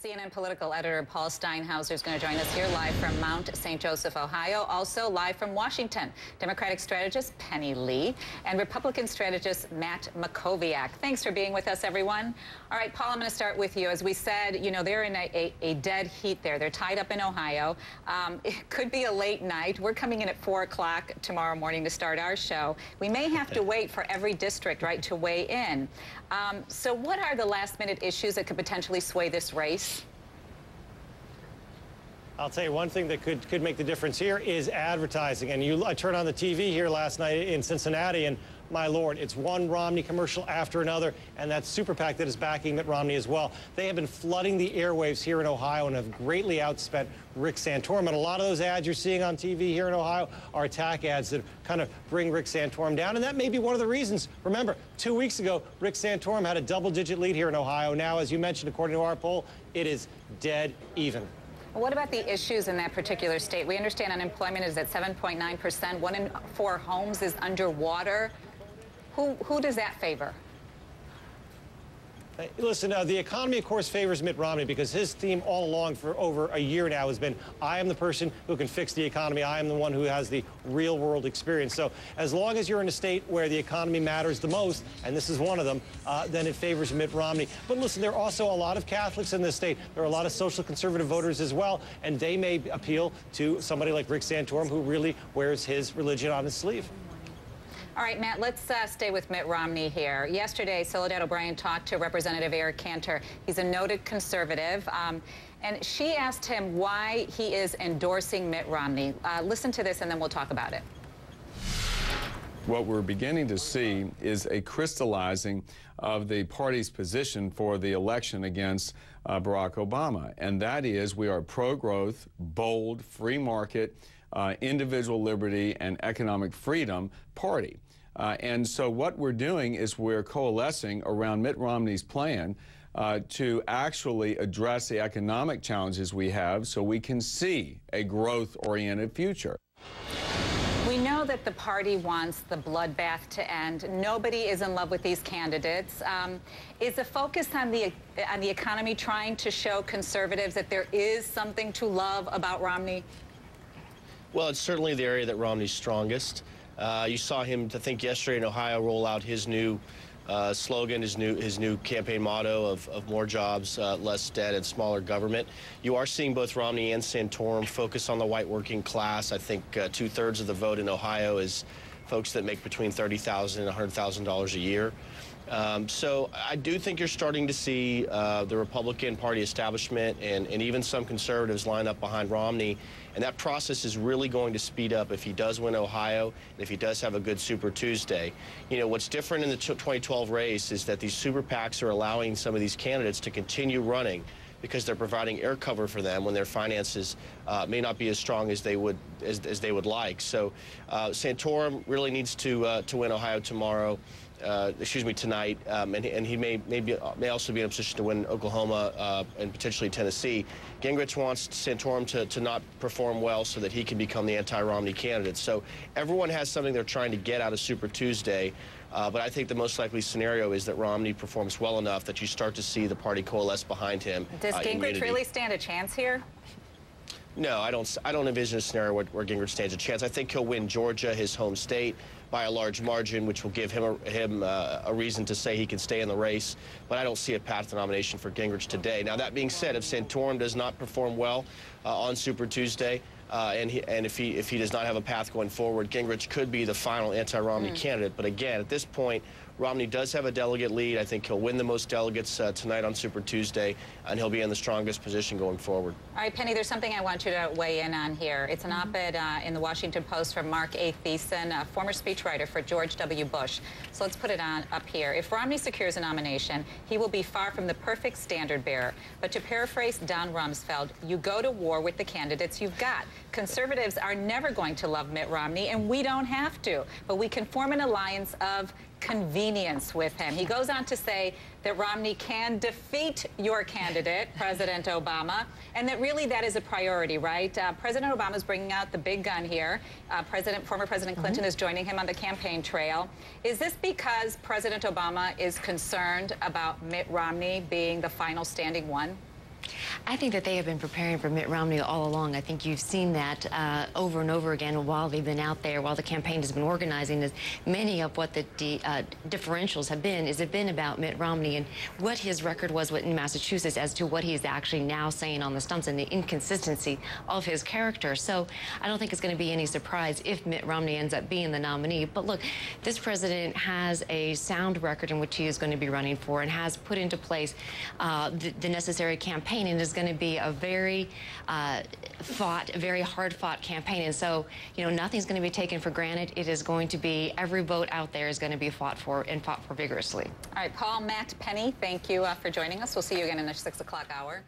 CNN political editor Paul Steinhauser is going to join us here live from Mount St. Joseph, Ohio. Also live from Washington, Democratic strategist Penny Lee and Republican strategist Matt Mackowiak. Thanks for being with us, everyone. All right, Paul, I'm going to start with you. As we said, you know, they're in a dead heat there. They're tied up in Ohio. It could be a late night. We're coming in at 4 o'clock tomorrow morning to start our show. We may have to wait for every district, right, to weigh in. So what are the last-minute issues that could potentially sway this race? I'll tell you one thing that could make the difference here is advertising. And I turned on the TV here last night in Cincinnati, and my Lord, it's one Romney commercial after another, and that super PAC that is backing Mitt Romney as well. They have been flooding the airwaves here in Ohio and have greatly outspent Rick Santorum. And a lot of those ads you're seeing on TV here in Ohio are attack ads that kind of bring Rick Santorum down. And that may be one of the reasons. Remember, 2 weeks ago, Rick Santorum had a double-digit lead here in Ohio. Now, as you mentioned, according to our poll, it is dead even. What about the issues in that particular state? We understand unemployment is at 7.9%. 1 in 4 homes is underwater. Who does that favor? Listen, the economy, of course, favors Mitt Romney because his theme all along for over a year now has been, I am the person who can fix the economy. I am the one who has the real-world experience. So as long as you're in a state where the economy matters the most, and this is one of them, then it favors Mitt Romney. But listen, there are also a lot of Catholics in this state. There are a lot of social conservative voters as well, and they may appeal to somebody like Rick Santorum, who really wears his religion on his sleeve. All right, Matt, let's stay with Mitt Romney here. Yesterday, Soledad O'Brien talked to Representative Eric Cantor. He's a noted conservative, and she asked him why he is endorsing Mitt Romney. Listen to this, and then we'll talk about it. What we're beginning to see is a crystallizing of the party's position for the election against Barack Obama, and that is we are pro-growth, bold, free market, individual liberty and economic freedom party. And so what we're doing is we're coalescing around Mitt Romney's plan to actually address the economic challenges we have so we can see a growth-oriented future. We know that the party wants the bloodbath to end. Nobody is in love with these candidates. Is the focus on the economy trying to show conservatives that there is something to love about Romney? Well, it's certainly the area that Romney's strongest. You saw him, I think, yesterday in Ohio roll out his new slogan, his new campaign motto of more jobs, less debt, and smaller government. You are seeing both Romney and Santorum focus on the white working class. I think 2/3 of the vote in Ohio is folks that make between $30,000 and $100,000 a year. So I do think you're starting to see the Republican Party establishment and even some conservatives line up behind Romney. And that process is really going to speed up if he does win Ohio and if he does have a good Super Tuesday. You know, what's different in the 2012 race is that these super PACs are allowing some of these candidates to continue running because they're providing air cover for them when their finances may not be as strong as they would like. So Santorum really needs to win Ohio tomorrow. Tonight, and he may also be in a position to win Oklahoma and potentially Tennessee. Gingrich wants Santorum to not perform well so that he can become the anti-Romney candidate. So everyone has something they're trying to get out of Super Tuesday, but I think the most likely scenario is that Romney performs well enough that you start to see the party coalesce behind him. Does Gingrich really stand a chance here? No, I don't envision a scenario where Gingrich stands a chance. I think he'll win Georgia, his home state, by a large margin, which will give him a reason to say he can stay in the race. But I don't see a path to nomination for Gingrich today. Now, that being said, if Santorum does not perform well on Super Tuesday, and if he does not have a path going forward, Gingrich could be the final anti-Romney candidate. But again, at this point, Romney does have a delegate lead. I think he'll win the most delegates tonight on Super Tuesday, and he'll be in the strongest position going forward. All right, Penny, there's something I want you to weigh in on here. It's an op-ed in the Washington Post from Mark A. Thiessen, a former speechwriter for George W. Bush. So let's put it up here. If Romney secures a nomination, he will be far from the perfect standard bearer. But to paraphrase Don Rumsfeld, you go to war with the candidates you've got. Conservatives are never going to love Mitt Romney, and we don't have to. But we can form an alliance of convenience with him. He goes on to say that Romney can defeat your candidate, President Obama, and that really that is a priority, right? President Obama is bringing out the big gun here. Former President Clinton is joining him on the campaign trail. Is this because President Obama is concerned about Mitt Romney being the final standing one? I think that they have been preparing for Mitt Romney all along. I think you've seen that over and over again while they've been out there, while the campaign has been organizing. Is many of what the differentials have been about Mitt Romney and what his record was in Massachusetts as to what he's actually now saying on the stumps and the inconsistency of his character. So I don't think it's going to be any surprise if Mitt Romney ends up being the nominee. But look, this president has a sound record in which he is going to be running for and has put into place the necessary campaign, and is going to be a very very hard-fought campaign. And so, you know, nothing's going to be taken for granted. It is going to be, every vote out there is going to be fought for vigorously. All right, Paul, Matt, Penny, thank you for joining us. We'll see you again in the 6 o'clock hour.